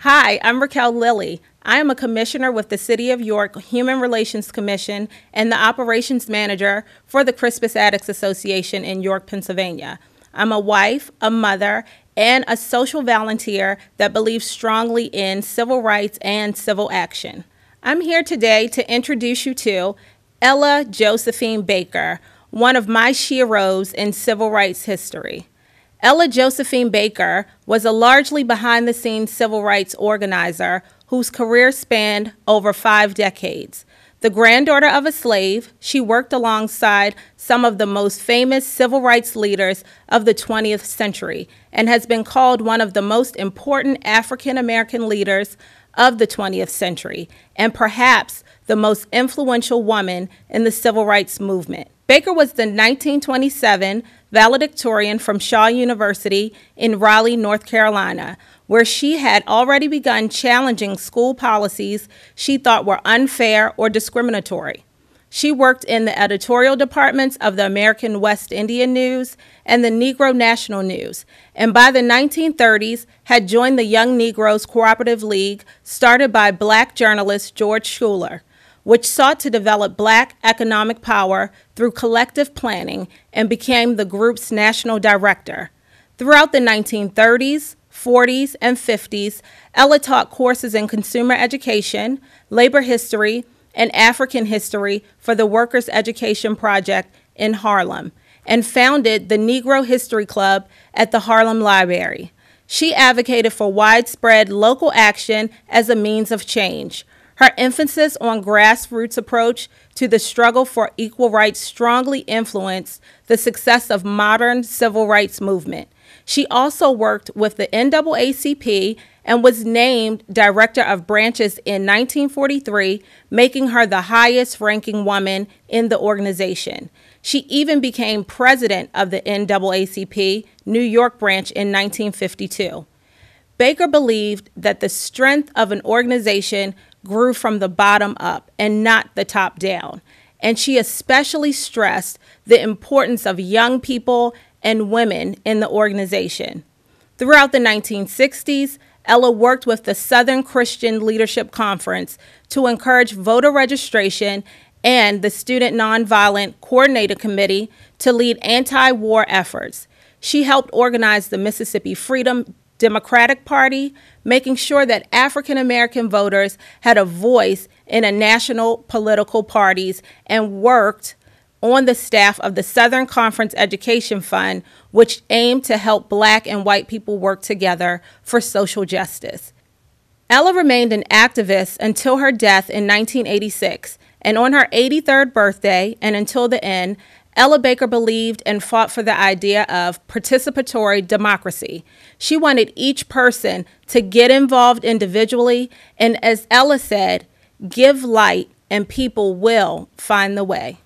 Hi, I'm Raquel Lilly. I am a commissioner with the City of York Human Relations Commission and the operations manager for the Crispus Attucks Association in York, Pennsylvania. I'm a wife, a mother, and a social volunteer that believes strongly in civil rights and civil action. I'm here today to introduce you to Ella Josephine Baker, one of my sheroes in civil rights history. Ella Josephine Baker was a largely behind-the-scenes civil rights organizer whose career spanned over 5 decades. The granddaughter of a slave, she worked alongside some of the most famous civil rights leaders of the 20th century and has been called one of the most important African-American leaders of the 20th century and perhaps the most influential woman in the civil rights movement. Baker was the 1927 valedictorian from Shaw University in Raleigh, North Carolina, where she had already begun challenging school policies she thought were unfair or discriminatory. She worked in the editorial departments of the American West Indian News and the Negro National News, and by the 1930s had joined the Young Negroes Cooperative League started by black journalist George Schuler, which sought to develop black economic power through collective planning and became the group's national director. Throughout the 1930s, 40s, and 50s, Ella taught courses in consumer education, labor history, and African history for the Workers' Education Project in Harlem, and founded the Negro History Club at the Harlem Library. She advocated for widespread local action as a means of change. Her emphasis on grassroots approach to the struggle for equal rights strongly influenced the success of modern civil rights movement. She also worked with the NAACP and was named Director of Branches in 1943, making her the highest-ranking woman in the organization. She even became president of the NAACP New York branch in 1952. Baker believed that the strength of an organization grew from the bottom up and not the top down, and she especially stressed the importance of young people and women in the organization. Throughout the 1960s, Ella worked with the Southern Christian Leadership Conference to encourage voter registration and the Student Nonviolent Coordinating Committee to lead anti-war efforts. She helped organize the Mississippi Freedom Democratic Party, making sure that African American voters had a voice in a national political parties, and worked on the staff of the Southern Conference Education Fund, which aimed to help black and white people work together for social justice. Ella remained an activist until her death in 1986, and on her 83rd birthday and until the end, Ella Baker believed and fought for the idea of participatory democracy. She wanted each person to get involved individually, and as Ella said, give light and people will find the way.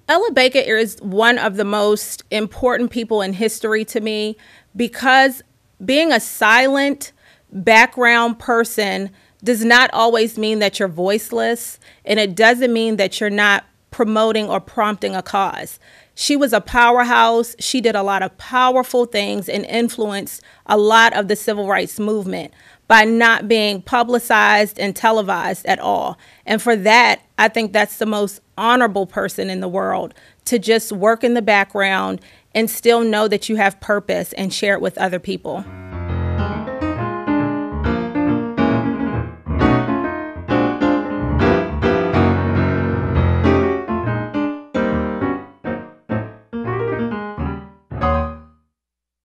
Ella Baker is one of the most important people in history to me because being a silent background person does not always mean that you're voiceless, and it doesn't mean that you're not promoting or prompting a cause. She was a powerhouse. She did a lot of powerful things and influenced a lot of the civil rights movement by not being publicized and televised at all. And for that, I think that's the most honorable person in the world, to just work in the background and still know that you have purpose and share it with other people.